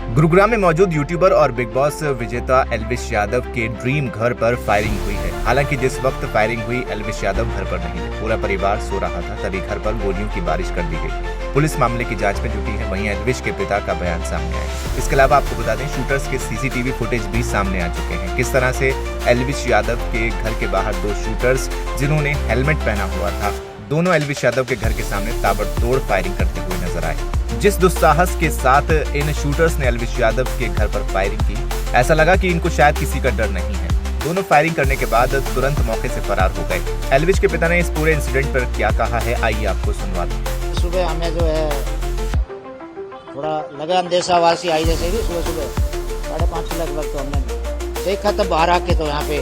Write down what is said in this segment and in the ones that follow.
गुरुग्राम में मौजूद यूट्यूबर और बिग बॉस विजेता एल्विश यादव के ड्रीम घर पर फायरिंग हुई है। हालांकि जिस वक्त फायरिंग हुई एल्विश यादव घर पर नहीं थे, पूरा परिवार सो रहा था, तभी घर पर गोलियों की बारिश कर दी गई। पुलिस मामले की जांच में जुटी है। वहीं एल्विश के पिता का बयान सामने आया। इसके अलावा आपको बता दें, शूटर्स के सीसीटीवी फुटेज भी सामने आ चुके हैं। किस तरह से एल्विश यादव के घर के बाहर दो शूटर्स जिन्होंने हेलमेट पहना हुआ था, दोनों एल्विश यादव के घर के सामने ताबड़तोड़ फायरिंग करते हुए नजर आए। जिस दुस्साहस के साथ इन शूटर्स ने एल्विश यादव के घर पर फायरिंग की, ऐसा लगा कि इनको शायद किसी का डर नहीं है। दोनों फायरिंग करने के बाद तुरंत मौके से फरार हो गए। एल्विश के पिता ने इस पूरे इंसिडेंट पर क्या कहा है, आइए आपको सुनवा दूं। सुबह हमें जो है थोड़ा लगा अंदेशावासी आई, जैसे कि सुबह 5:30 लगभग तो हमने देखा, तब बाहर आके तो यहाँ पे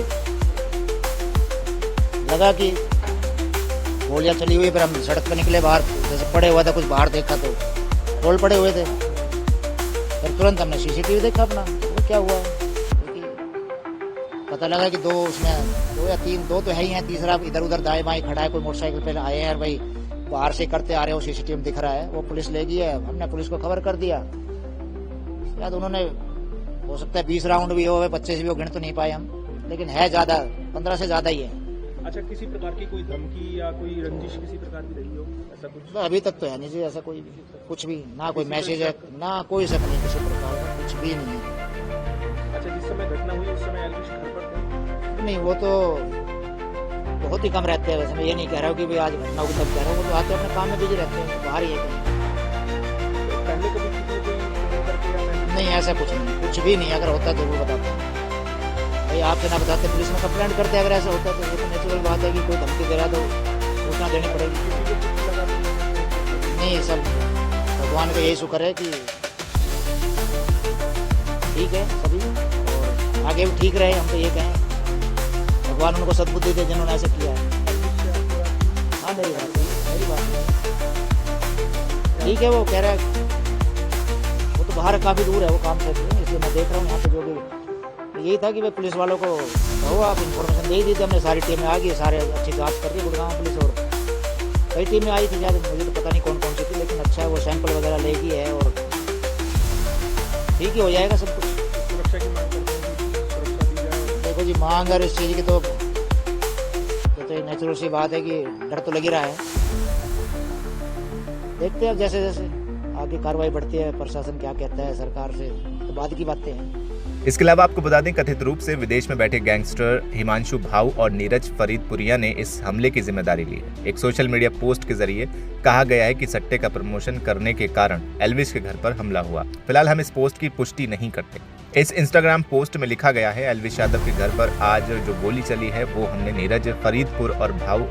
लगा कि गोलियां चली हुई। फिर हम सड़क पर निकले बाहर, जैसे पड़े हुआ था कुछ बाहर, देखा तो रोल पड़े हुए थे। फिर तुरंत हमने सीसीटीवी देखा अपना, वो क्या हुआ है पता लगा कि दो या तीन, दो तो है ही हैं, तीसरा इधर उधर दाएं बाएं खड़ा है, कोई मोटरसाइकिल पे आए हैं। भाई बाहर से करते आ रहे हो, सीसीटीवी में दिख रहा है। वो पुलिस ले गई है, हमने पुलिस को खबर कर दिया। शायद उन्होंने, हो सकता है 20 राउंड भी हो, 25 भी हो, गिन तो नहीं पाए हम, लेकिन है ज्यादा, 15 से ज्यादा ही है। अच्छा, किसी प्रकार की कोई धमकी या कोई रंजिश किसी प्रकार की रही हो, ऐसा कुछ? अभी तक तो है नहीं जी, ऐसा कोई कुछ भी ना, कोई मैसेज है ना, कोई शक नहीं किसी प्रकार का, कुछ भी नहीं है। अच्छा, जिस समय घटना हुई उस समय एल्विश घर पर थे? नहीं, वो तो बहुत ही कम रहते हैं। वैसे मैं ये नहीं कह रहा हूँ कि भाई आज घटना हुई तब कह रहा हूँ, वो तो आते अपने काम में बिजी रहते हैं, बाहर ही है कहीं। तो पहले कभी किसी को फोन करके या नहीं, ऐसा कुछ नहीं, कुछ भी नहीं। अगर होता जरूर बताता भाई, आपसे ना बताते पुलिस में कंप्लेंट करते। अगर ऐसा होता तो ये तो नेचुरल बात है कि कोई धमकी दे रहा तो सूचना देनी पड़ेगी। किसी को कुछ लगा तो नहीं, सब भगवान का यही शुक्र है कि ठीक है सभी, और आगे भी ठीक रहे। हम तो ये कहें भगवान उनको सद्बुद्धि दे जिन्होंने ऐसे किया है। हाँ, मेरी बात ठीक है। वो कह रहा है, वो तो बाहर काफ़ी दूर है, वो काम से, इसलिए मैं देख रहा हूँ यहाँ पे। जो भी यही था कि भाई पुलिस वालों को कहो, आप इन्फॉर्मेशन दे ही दी थी। हमने सारी टीमें आ गई, सारे अच्छी जांच कर दी गुड़गांव पुलिस, और कई टीमें आई थी, ज़्यादा मुझे तो पता नहीं कौन कौन सी थी, लेकिन अच्छा है वो सैंपल वगैरह लेगी है और ठीक ही हो जाएगा सब कुछ। सुरक्षा की मांग करते हैं कि सुरक्षा दी जाए। देखो जी, मांग और इस चीज़ की तो नेचुरल सी बात है कि डर तो लग ही रहा है। देखते हैं जैसे जैसे आगे कार्रवाई बढ़ती है, प्रशासन क्या कहता है, सरकार से तो बाद की बातें हैं। इसके अलावा आपको बता दें, कथित रूप से विदेश में बैठे गैंगस्टर हिमांशु भाऊ और नीरज फरीदपुरिया ने इस हमले की जिम्मेदारी ली है। एक सोशल मीडिया पोस्ट के जरिए कहा गया है कि सट्टे का प्रमोशन करने के कारण एल्विश के घर पर हमला हुआ। फिलहाल हम इस पोस्ट की पुष्टि नहीं करते। इस इंस्टाग्राम पोस्ट में लिखा गया है, एल्विश यादव के घर पर आज जो गोली चली है वो हमने नीरज फरीदपुर और भाऊ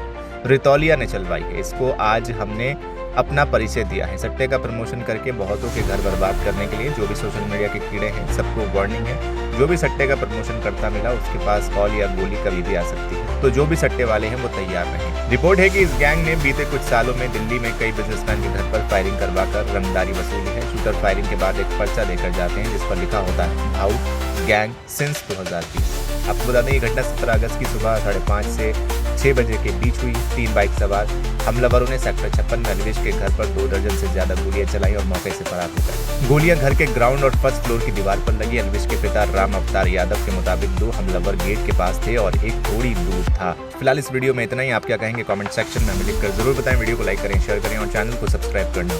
रितौलिया ने चलवाई है। इसको आज हमने अपना परिचय दिया है। सट्टे का प्रमोशन करके बहुतों के घर बर्बाद करने के लिए जो भी सोशल मीडिया के कीड़े हैं, सबको वार्निंग है। जो भी सट्टे का प्रमोशन करता मिला, उसके पास कॉल या गोली कभी भी आ सकती है, तो जो भी सट्टे वाले हैं वो तैयार रहें। रिपोर्ट है कि इस गैंग ने बीते कुछ सालों में दिल्ली में कई बिजनेसमैन के घर पर फायरिंग करवाकर रंगदारी वसूली है। शूटर फायरिंग के बाद एक पर्चा देकर जाते हैं जिस पर लिखा होता है भाऊ गैंग सिंस 2020। आपको बता दें, ये घटना 17 अगस्त की सुबह 5:30 से 6 बजे के बीच हुई। 3 बाइक सवार हमलावरों ने सेक्टर 56 में एल्विश के घर पर 2 दर्जन से ज्यादा गोलियां चलाई और मौके से फरार हो गए। गोलियां घर के ग्राउंड और फर्स्ट फ्लोर की दीवार पर लगी। एल्विश के पिता राम अवतार यादव के मुताबिक 2 हमलावर गेट के पास थे और एक थोड़ी दूर था। फिलहाल इस वीडियो में इतना ही। आप क्या कहेंगे कमेंट सेक्शन में हमें लिखकर जरूर बताएं। वीडियो को लाइक करें, शेयर करें और चैनल को सब्सक्राइब करना